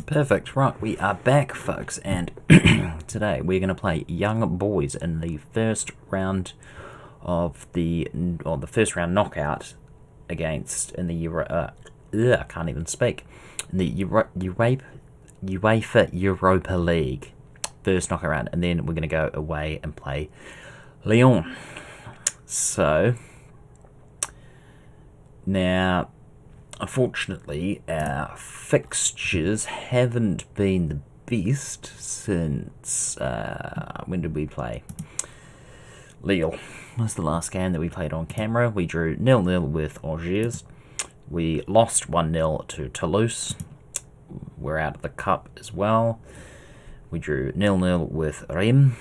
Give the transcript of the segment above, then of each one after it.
Perfect. Right, we are back, folks, and today we're going to play Young Boys in the first round of the first round knockout against in the I can't even speak, in the UEFA Europa League first knockout round, and then we're going to go away and play Lyon. So now, unfortunately, our fixtures haven't been the best since, when did we play? Lille was the last game that we played on camera. We drew 0-0 with OGC. We lost 1-0 to Toulouse. We're out of the cup as well. We drew 0-0 with Reims.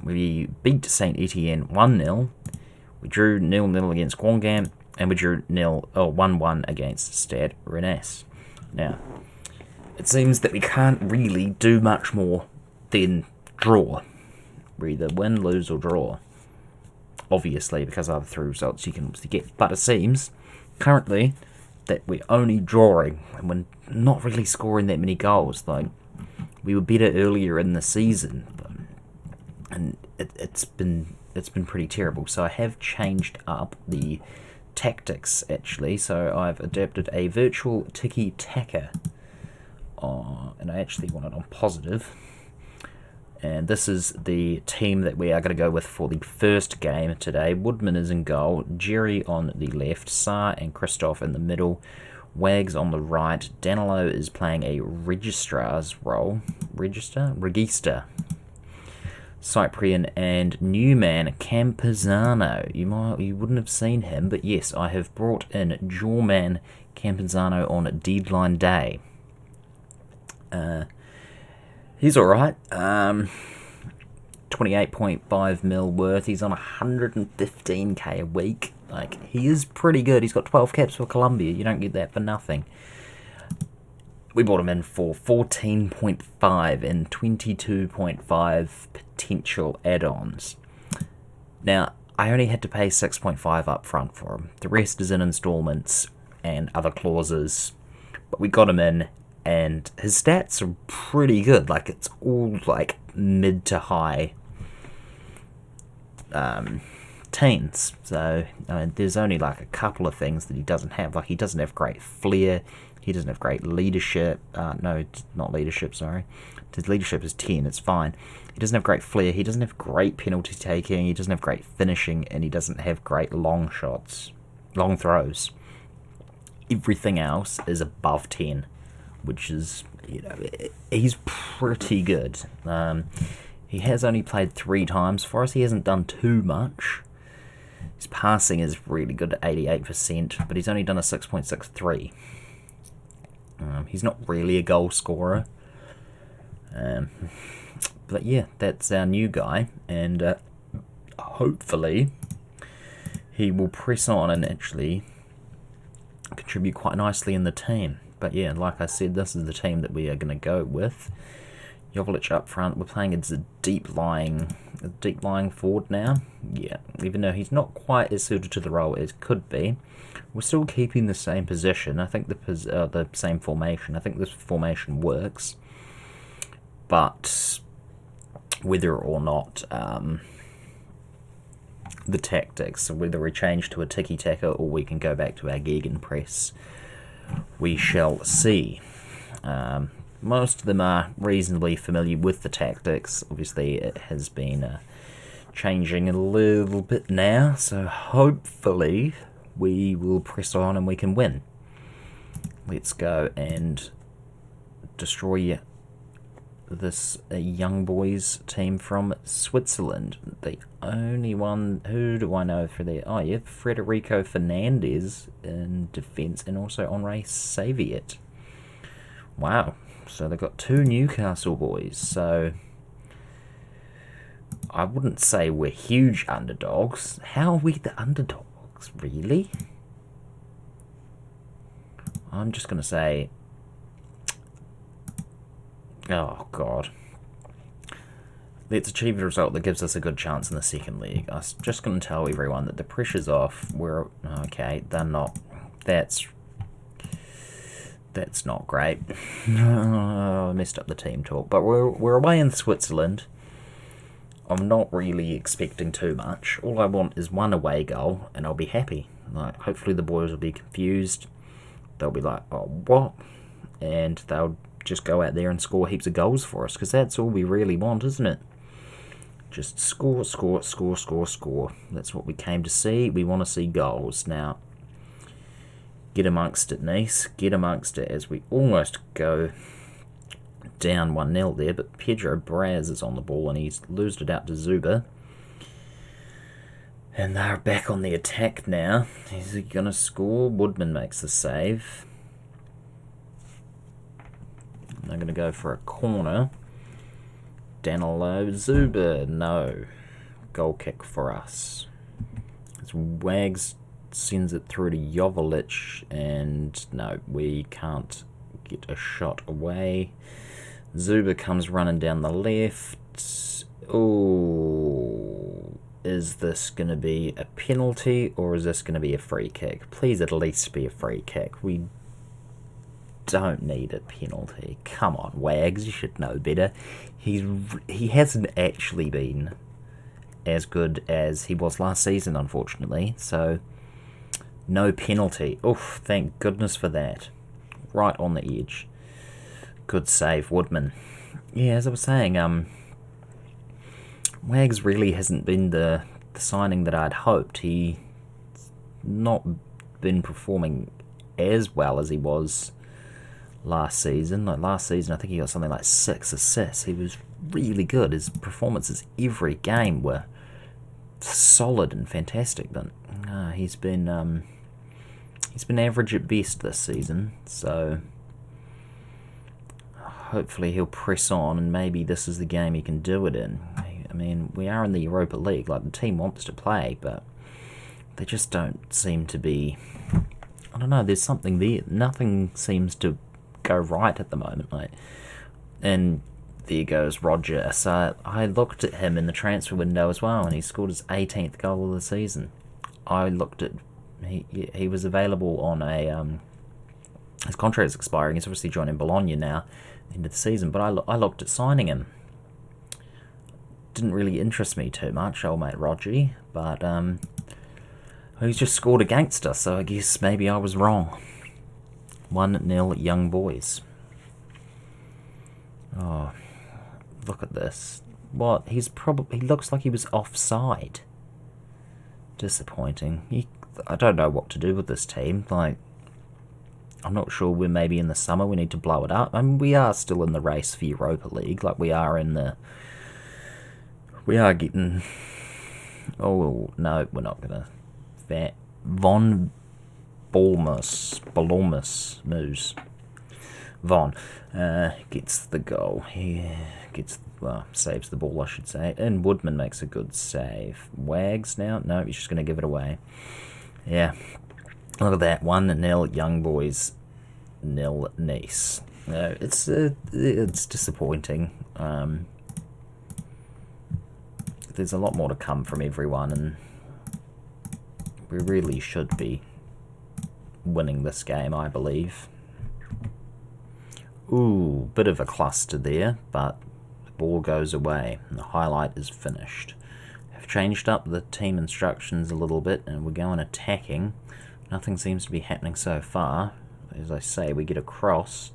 We beat Saint Etienne 1-0. We drew 0-0 against Guingamp. And we drew 1-1 against Stade Rennais. Now, it seems that we can't really do much more than draw. We either win, lose, or draw. Obviously, because of the three results you can obviously get. But it seems, currently, that we're only drawing. And we're not really scoring that many goals. Like, we were better earlier in the season. And it's been pretty terrible. So I have changed up the tactics, actually. So I've adapted a virtual tiki-taka, and I actually want it on positive. And this is the team that we are going to go with for the first game today. Woodman is in goal, Jerry on the left, Saar and Christoph in the middle, Wags on the right. Danilo is playing a registrar's role. Regista. Cyprian and Newman Campazano. You wouldn't have seen him, but yes, I have brought in Jorman Campazano on deadline day. He's alright. 28.5 mil worth. He's on 115k a week. Like, he is pretty good. He's got 12 caps for Colombia. You don't get that for nothing. We bought him in for 14.5 and 22.5 potential add-ons. Now, I only had to pay 6.5 up front for him. The rest is in installments and other clauses. But we got him in, and his stats are pretty good. Like, it's all like mid to high teens. So there's only like a couple of things that he doesn't have. Like, he doesn't have great flair. He doesn't have great leadership. No, not leadership, sorry. His leadership is 10, it's fine. He doesn't have great flair. He doesn't have great penalty taking. He doesn't have great finishing. And he doesn't have great long shots, long throws. Everything else is above 10, which is, he's pretty good. He has only played 3 times for us. He hasn't done too much. His passing is really good at 88%, but he's only done a 6.63. He's not really a goal scorer. But yeah, that's our new guy. And hopefully he will press on and actually contribute quite nicely in the team. But yeah, like I said, this is the team that we are going to go with. Jovic up front. We're playing as a deep lying forward now. Yeah, even though he's not quite as suited to the role as could be, we're still keeping the same position. I think the same formation. I think this formation works, but whether or not the tactics, whether we change to a tiki-taka or we can go back to our gegenpress, we shall see. Most of them are reasonably familiar with the tactics. Obviously, it has been changing a little bit now, so hopefully we will press on and we can win. Let's go and destroy this Young Boys team from Switzerland. The only one, who do I know for there? Oh yeah, Federico Fernandez in defence, and also Henri Saviet. Wow. So they've got 2 Newcastle boys. So I wouldn't say we're huge underdogs. How are we the underdogs, really? I'm just going to say, oh God. Let's achieve a result that gives us a good chance in the second leg. I'm just going to tell everyone that the pressure's off. Okay, they're not. That's not great. I messed up the team talk. But we're away in Switzerland. I'm not really expecting too much. All I want is one away goal, and I'll be happy. Like, hopefully the boys will be confused. They'll be like, oh, what? And they'll just go out there and score heaps of goals for us, because that's all we really want, isn't it? Just score, score, score, score, score. That's what we came to see. We want to see goals. Now, get amongst it, Nice. Get amongst it as we almost go down 1-0 there, but Pedro Braz is on the ball and he's loosed it out to Zuba. And they're back on the attack now. Is he going to score? Woodman makes the save. They're going to go for a corner. Danilo, Zuba, no. Goal kick for us. As Wags sends it through to Joveljic, and no, we can't get a shot away. Zuba comes running down the left. Oh, is this going to be a penalty or is this going to be a free kick? Please at least be a free kick. We don't need a penalty. Come on, Wags, you should know better. He hasn't actually been as good as he was last season, unfortunately. So, no penalty. Oof, thank goodness for that. Right on the edge. Good save, Woodman. Yeah, as I was saying, Wags really hasn't been the signing that I'd hoped. He's not been performing as well as he was last season. Like last season, I think he got something like 6 assists. He was really good. His performances every game were solid and fantastic, but he's been average at best this season. So hopefully he'll press on, and maybe this is the game he can do it in. I mean, we are in the Europa League. Like, the team wants to play, but they just don't seem to be. I don't know. There's something there. Nothing seems to go right at the moment. Like, and there goes Roger. So I looked at him in the transfer window as well, and he scored his 18th goal of the season. I looked at he was available on a his contract is expiring. He's obviously joining Bologna now, end of the season. But I looked at signing him. Didn't really interest me too much, old mate Roger. But he's just scored against us, so I guess maybe I was wrong. 1-0 Young Boys. Oh, look at this. What? He looks like he was offside. Disappointing. I don't know what to do with this team. Like, I'm not sure. We're maybe in the summer we need to blow it up. I mean, we are still in the race for Europa League. Like, we are getting. Oh no, we're not gonna. Von Balmus moves. Von gets the goal. He saves the ball, I should say. And Woodman makes a good save. Wags now? No, he's just going to give it away. Yeah. Look at that. 1-0 Young Boys, 0 Nice. No, it's disappointing. There's a lot more to come from everyone, and we really should be winning this game, I believe. Ooh, bit of a cluster there, but the ball goes away and the highlight is finished. I've changed up the team instructions a little bit and we're going attacking. Nothing seems to be happening so far. As I say, we get a cross.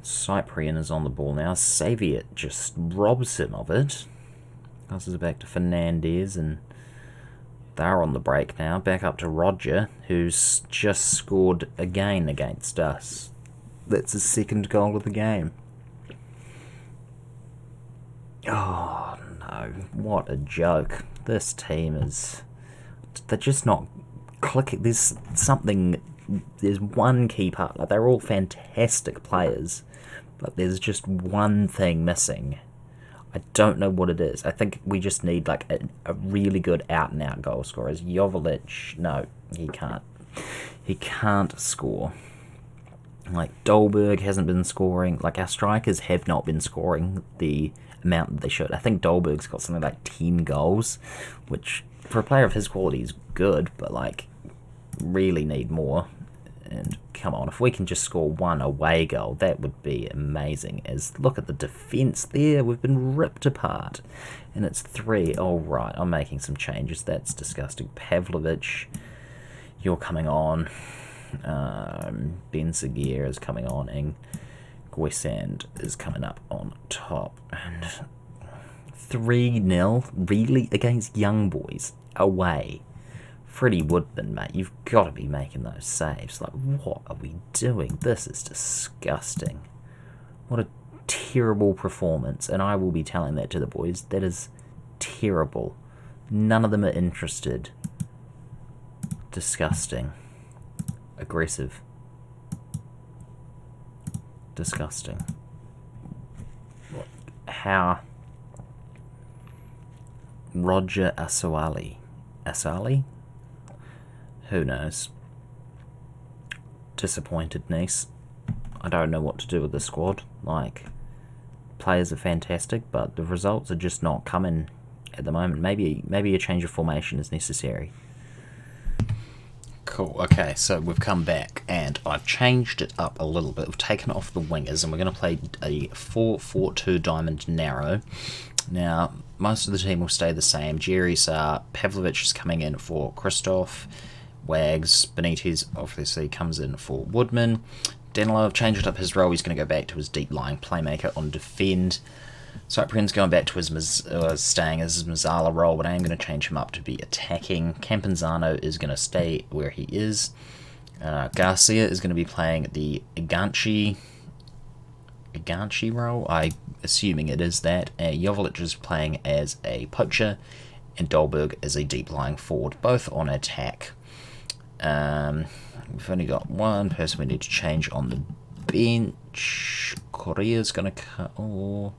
Cyprian is on the ball now. Saviet just robs him of it. Passes it back to Fernandez, and they're on the break now. Back up to Roger, who's just scored again against us. That's his second goal of the game. Oh, no. What a joke. This team is. They're just not clicking. There's one key part. Like, they're all fantastic players, but there's just one thing missing. I don't know what it is. I think we just need like a really good out-and-out goal scorer. Joveljic, no, he can't. He can't score. Like, Dolberg hasn't been scoring. Like, our strikers have not been scoring the amount that they should. I think Dolberg's got something like 10 goals, which for a player of his quality is good, but like, really need more. And come on, if we can just score one away goal, that would be amazing. As look at the defence there, we've been ripped apart. And it's 3. All right, I'm making some changes. That's disgusting. Pavlovic, you're coming on. Ben Seguir is coming on, and Goysand is coming up on top. And 3-0, really, against Young Boys, away. Freddie Woodman, mate, you've got to be making those saves. Like, what are we doing? This is disgusting. What a terrible performance. And I will be telling that to the boys. That is terrible. None of them are interested. Disgusting. Aggressive. Disgusting. How? Roger Asali? Who knows? Disappointed, niece. I don't know what to do with the squad. Like, players are fantastic, but the results are just not coming at the moment. Maybe a change of formation is necessary. Cool, okay, so we've come back, and I've changed it up a little bit. We've taken off the wingers, and we're going to play a 4-4-2 diamond narrow. Now, most of the team will stay the same. Jerry Saar, Pavlovic is coming in for Christoph. Wags, Benitez obviously comes in for Woodman. Danilov changed up his role. He's going to go back to his deep-lying playmaker on defend. Cyprian's going back to his staying as his Mazzala role, but I am going to change him up to be attacking. Campenzano is going to stay where he is. Garcia is going to be playing the Iganchi role. I'm assuming it is that. Jovolic is playing as a poacher, and Dolberg is a deep-lying forward, both on attack. We've only got one person we need to change on the bench. Correa's going to come.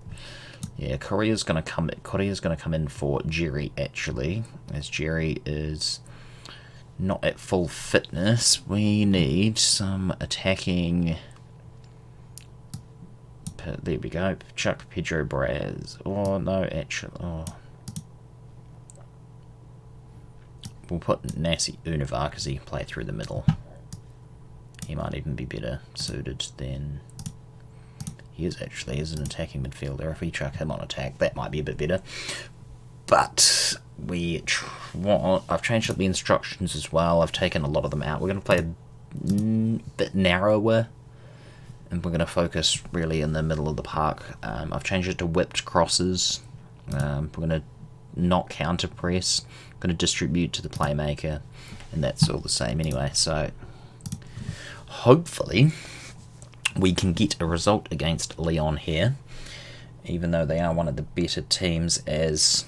Correa's going to come in for Jerry, actually, as Jerry is not at full fitness. We need some attacking. There we go. Chuck Pedro Braz. Oh no, actually. Oh. We'll put Nasi Univar because he can play through the middle. He might even be better suited than he is actually as an attacking midfielder. If we chuck him on attack, that might be a bit better. But I've changed up the instructions as well. I've taken a lot of them out. We're going to play a bit narrower, and we're going to focus really in the middle of the park. I've changed it to whipped crosses. We're going to not counter press. Going to distribute to the playmaker, and that's all the same anyway. So hopefully we can get a result against Lyon here, even though they are one of the better teams, as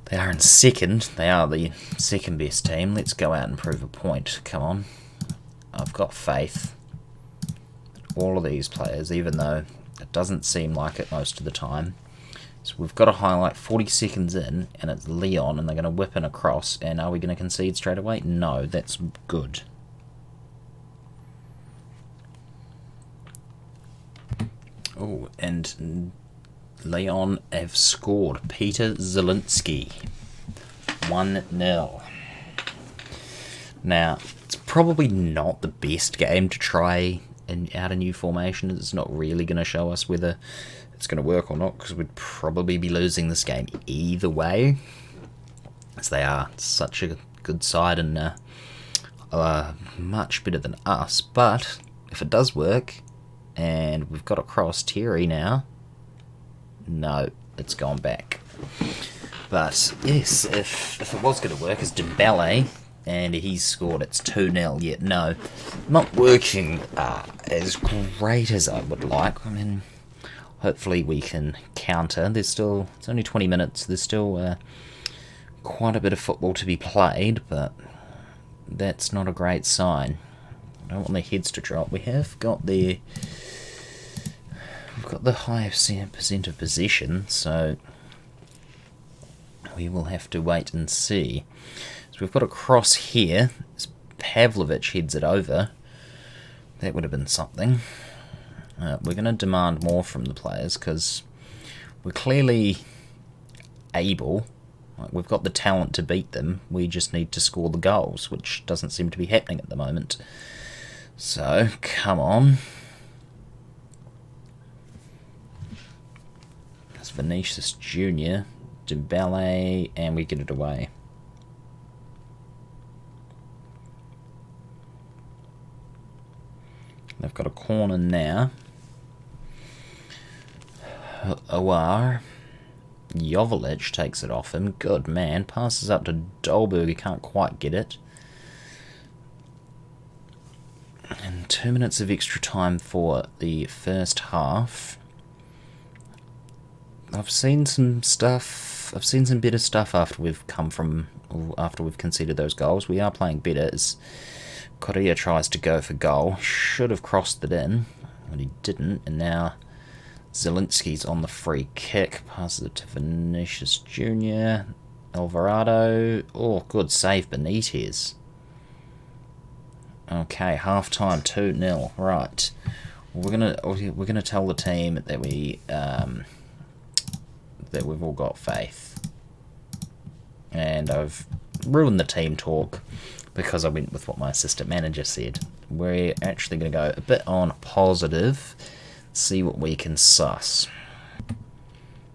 they are in second. They are the second best team. Let's go out and prove a point. Come on. I've got faith. All of these players, even though it doesn't seem like it most of the time. So we've got to highlight 40 seconds in, and it's Lyon, and they're going to whip in across, and are we going to concede straight away? No, that's good. Oh, and Lyon have scored. Peter Zielinski. 1-0. Now, it's probably not the best game to try out a new formation. It's not really going to show us whether it's going to work or not, because we'd probably be losing this game either way, as they are such a good side and much better than us. But if it does work, and we've got across Thierry now, no, it's gone back. But yes, if it was going to work, it's Dembele, and he's scored. It's 2-0. Yet no, not working as great as I would like. I mean, hopefully we can counter. It's only 20 minutes. There's still quite a bit of football to be played, but that's not a great sign. I don't want their heads to drop. We've got the highest percent of possession, so we will have to wait and see. So we've got a cross here. Pavlovic heads it over. That would have been something. We're going to demand more from the players, because we're clearly able. Like, we've got the talent to beat them, we just need to score the goals, which doesn't seem to be happening at the moment. So, come on. That's Vinicius Jr., Dembele, and we get it away. They've got a corner now. Awar. Joveljic takes it off him. Good man. Passes up to Dolberg. He can't quite get it. And 2 minutes of extra time for the first half. I've seen some stuff. I've seen some better stuff after we've conceded those goals. We are playing better as Correa tries to go for goal. Should have crossed it in, but he didn't. And now Zielinski's on the free kick. Passes it to Vinicius Jr. Alvarado. Oh, good save, Benitez. Okay, half time, 2-0. Right, we're gonna tell the team that we've all got faith. And I've ruined the team talk because I went with what my assistant manager said. We're actually going to go a bit on positive, see what we can suss.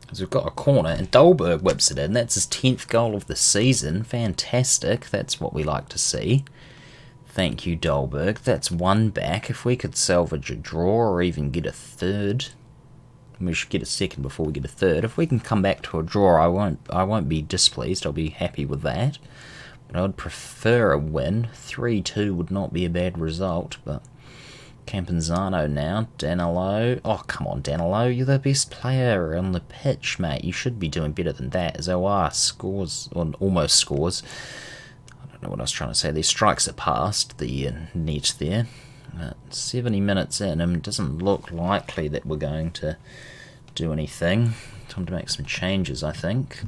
Because we've got a corner, and Dolberg whips it in. That's his 10th goal of the season. Fantastic. That's what we like to see. Thank you, Dolberg. That's one back. If we could salvage a draw or even get a third, we should get a second before we get a third. If we can come back to a draw, I won't be displeased. I'll be happy with that. But I would prefer a win. 3-2 would not be a bad result. But Campenzano now. Danilo. Oh, come on, Danilo. You're the best player on the pitch, mate. You should be doing better than that. Zoar scores, or almost scores. I don't know what I was trying to say. These strikes are past the net there. 70 minutes in, and it doesn't look likely that we're going to do anything. Time to make some changes, I think.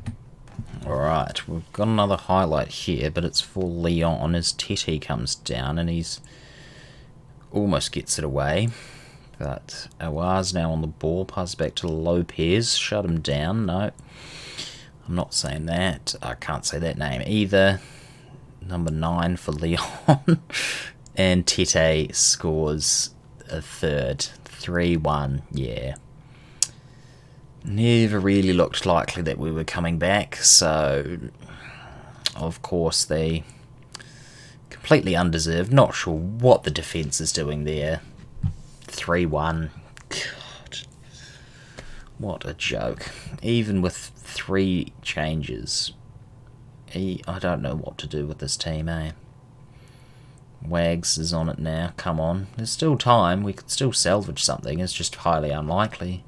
Alright, we've got another highlight here, but it's for Leon as Tete comes down and he's almost gets it away. But Awar's now on the ball, passes back to Lopez, shut him down. No, I'm not saying that. I can't say that name either. Number 9 for Leon. And Tete scores a third. 3-1, yeah. Never really looked likely that we were coming back, so of course they completely undeserved. Not sure what the defence is doing there. 3-1. God, what a joke. Even with 3 changes, I don't know what to do with this team, eh? Wags is on it now. Come on. There's still time. We could still salvage something. It's just highly unlikely.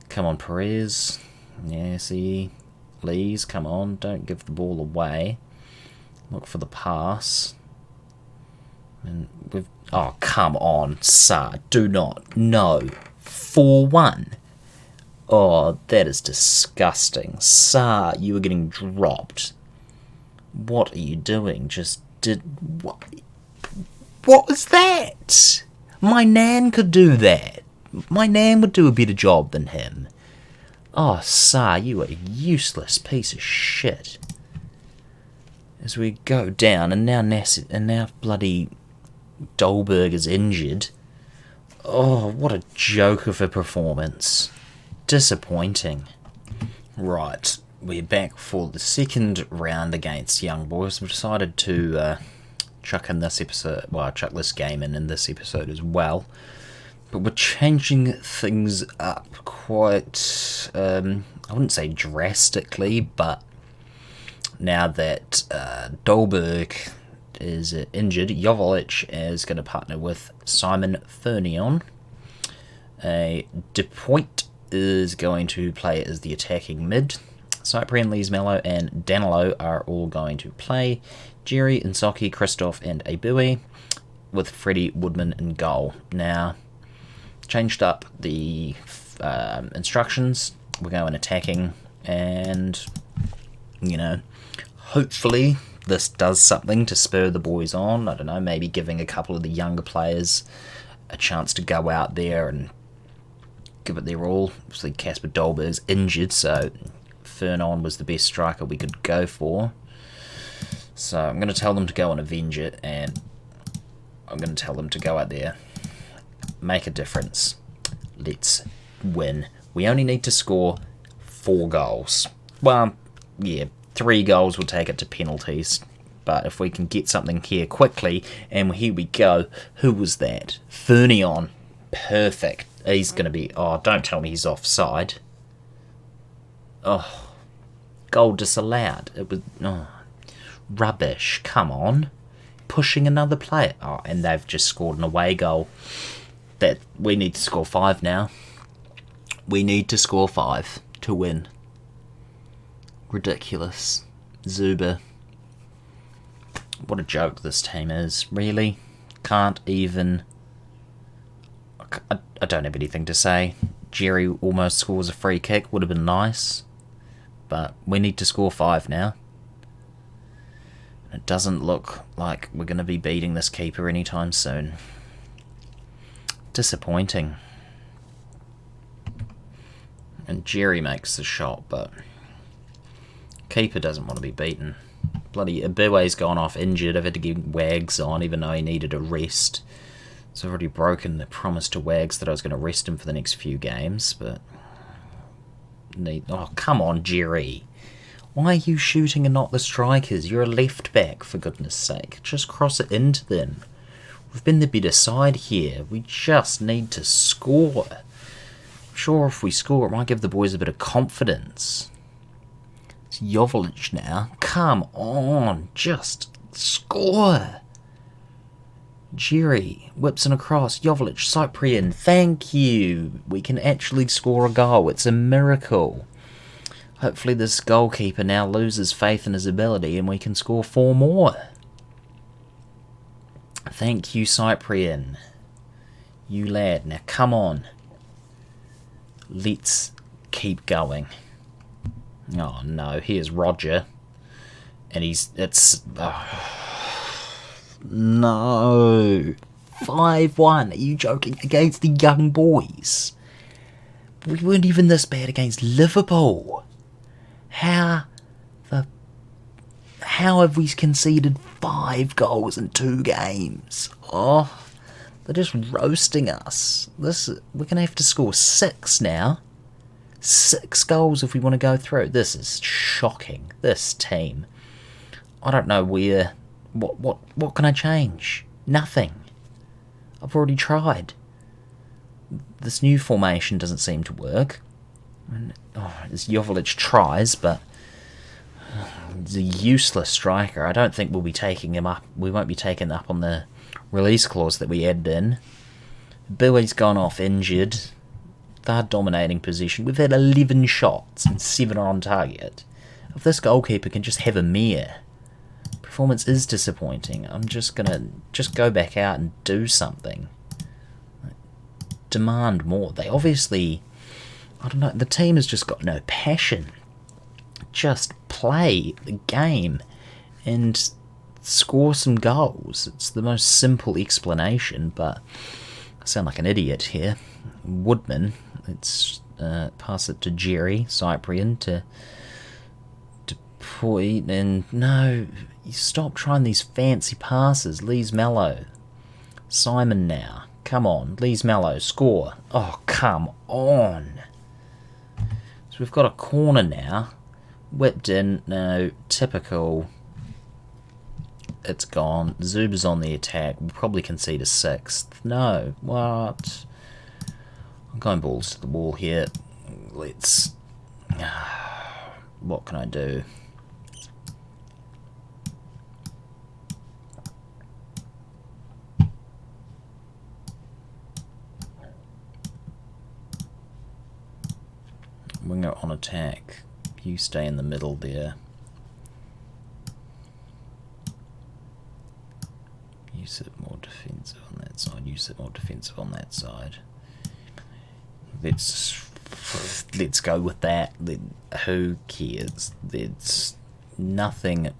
Come on, Perez. Yeah, see. Lees, come on. Don't give the ball away. Look for the pass. And we've... Oh, come on, Sa. Do not. No. 4-1. Oh, that is disgusting. Sa, you were getting dropped. What are you doing? Just did... What was that? My nan could do that. My nan would do a better job than him. Oh, Sa, you are a useless piece of shit. As we go down, and now bloody Dolberg is injured. Oh, what a joke of a performance. Disappointing. Right, we're back for the second round against Young Boys. We've decided to chuck this game in this episode as well. But we're changing things up quite, I wouldn't say drastically, but now that Dolberg is injured, Joveljic is going to partner with Simon Fernion. De Point is going to play as the attacking mid. Cyprian, Lees-Mello and Danilo are all going to play. Jerry, Insoki, Christoph and Abui, with Freddie Woodman in goal. Now, changed up the instructions. We're going attacking, and, you know, hopefully this does something to spur the boys on. I don't know, maybe giving a couple of the younger players a chance to go out there and give it their all. Obviously, Kasper Dolberg's injured, so Fernon was the best striker we could go for. So I'm going to tell them to go and avenge it, and I'm going to tell them to go out there, make a difference. Let's win. We only need to score 4 goals. Well, yeah, 3 goals will take it to penalties. But if we can get something here quickly, and here we go. Who was that? Fernion. Perfect. He's going to be... Oh, don't tell me he's offside. Oh, goal disallowed. It was... Oh, rubbish. Come on. Pushing another player. Oh, and they've just scored an away goal. That we need to score 5 now. We need to score 5 to win. Ridiculous. Zuba. What a joke this team is. Really? Can't even... I don't have anything to say. Jerry almost scores a free kick. Would have been nice. But we need to score 5 now. It doesn't look like we're going to be beating this keeper anytime soon. Disappointing. And Jerry makes the shot, but... keeper doesn't want to be beaten. Bloody Abiwe's gone off injured. I've had to give Wags on, even though he needed a rest. So I've already broken the promise to Wags that I was going to rest him for the next few games, but... Oh, come on, Jerry. Why are you shooting and not the strikers? You're a left back, for goodness sake. Just cross it into them. We've been the better side here. We just need to score. I'm sure if we score, it might give the boys a bit of confidence. It's Joveljic now. Come on, just score. Jerry whips an across. Joveljic, Cyprian, thank you. We can actually score a goal. It's a miracle. Hopefully this goalkeeper now loses faith in his ability and we can score 4 more. Thank you, Cyprian. You lad. Now come on. Let's keep going. Oh no, here's Roger. And no. 5-1. Are you joking? Against the young boys. We weren't even this bad against Liverpool. How have we conceded 5 goals in 2 games? Oh, they're just roasting us. We're going to have to score 6 now. 6 goals if we want to go through. This is shocking. This team. I don't know where... What can I change? Nothing. I've already tried. This new formation doesn't seem to work. This Joveljic tries, but he's a useless striker. I don't think we'll be taking him up. We won't be taken up on the release clause that we added in. Billy's gone off injured. They're dominating possession. We've had 11 shots and 7 are on target. If this goalkeeper can just have a mare, performance is disappointing. I'm just gonna go back out and do something. Demand more. They obviously, I don't know, the team has just got no passion. Just play the game and score some goals. It's the most simple explanation, but I sound like an idiot here. Woodman, let's pass it to Jerry, Cyprian, to point, and no, you stop trying these fancy passes. Lee's Mello. Simon now. Come on, Lee's Mello, score. Oh, come on. So we've got a corner now. Whipped in, no, typical. It's gone. Zuba's on the attack. We'll probably concede a 6th. No, what? I'm going balls to the wall here. Let's... What can I do? Winger on attack. You stay in the middle there. You sit more defensive on that side. You sit more defensive on that side. Let's go with that. Who cares? There's nothing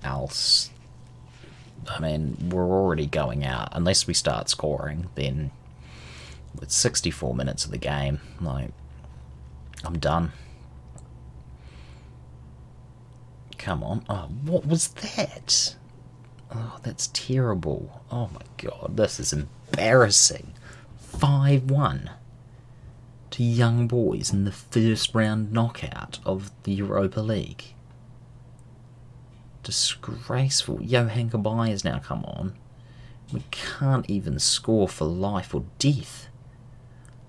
else. I mean, we're already going out. Unless we start scoring, then with 64 minutes of the game, like, I'm done. Come on. Oh, what was that? Oh, that's terrible. Oh my god, this is embarrassing. 5-1 to Young Boys in the first round knockout of the Europa League. Disgraceful. Johan Cabayas now come on. We can't even score for life or death.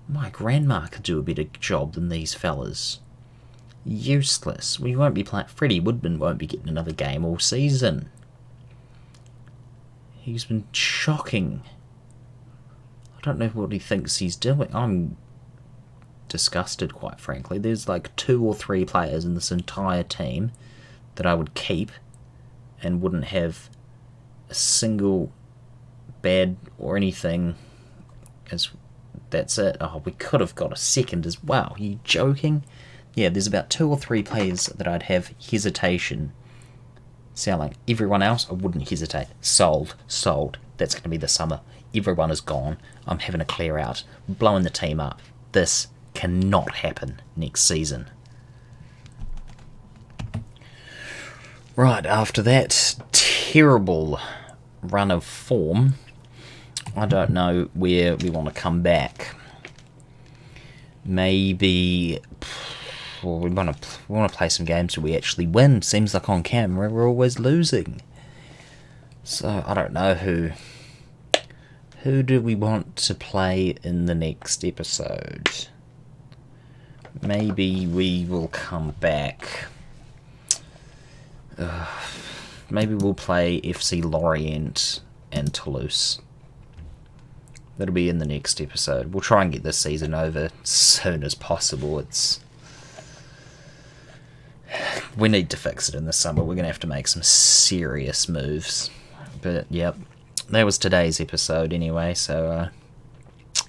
My grandma could do a better job than these fellas. Useless. We won't be playing. Freddie Woodman won't be getting another game all season. He's been shocking. I don't know what he thinks he's doing. I'm disgusted, quite frankly. There's like 2 or 3 players in this entire team that I would keep and wouldn't have a single bad or anything. As that's it. Oh, we could have got a second as well. Are you joking? Yeah, there's about 2 or 3 players that I'd have hesitation selling. Everyone else, I wouldn't hesitate. Sold. That's going to be the summer. Everyone is gone. I'm having a clear out. Blowing the team up. This cannot happen next season. Right, after that terrible run of form, I don't know where we want to come back. Maybe we want to play some games where we actually win. Seems like on camera we're always losing. So I don't know who do we want to play in the next episode. Maybe we will come back. Maybe we'll play FC Lorient and Toulouse. That'll be in the next episode. We'll try and get this season over as soon as possible. We need to fix it in the summer. We're going to have to make some serious moves. But, yep. That was today's episode anyway. So,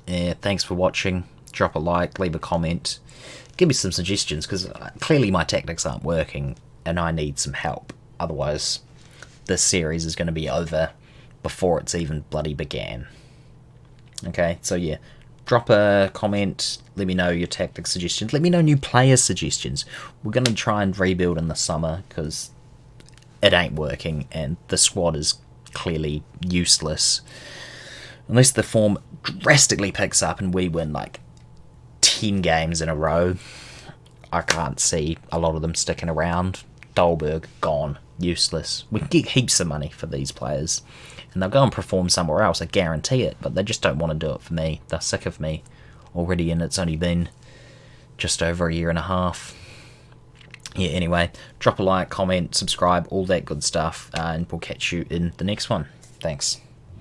yeah, thanks for watching. Drop a like, leave a comment. Give me some suggestions, because clearly my tactics aren't working and I need some help. Otherwise, this series is going to be over before it's even bloody began. Okay, so yeah, drop a comment, let me know your tactic suggestions, let me know new player suggestions. We're going to try and rebuild in the summer, because it ain't working, and the squad is clearly useless. Unless the form drastically picks up and we win like 10 games in a row, I can't see a lot of them sticking around. Dolberg, gone. Useless. We can get heaps of money for these players, and they'll go and perform somewhere else, I guarantee it, but they just don't want to do it for me. They're sick of me already, and it's only been just over a year and a half. Yeah, anyway, drop a like, comment, subscribe, all that good stuff, and we'll catch you in the next one. Thanks.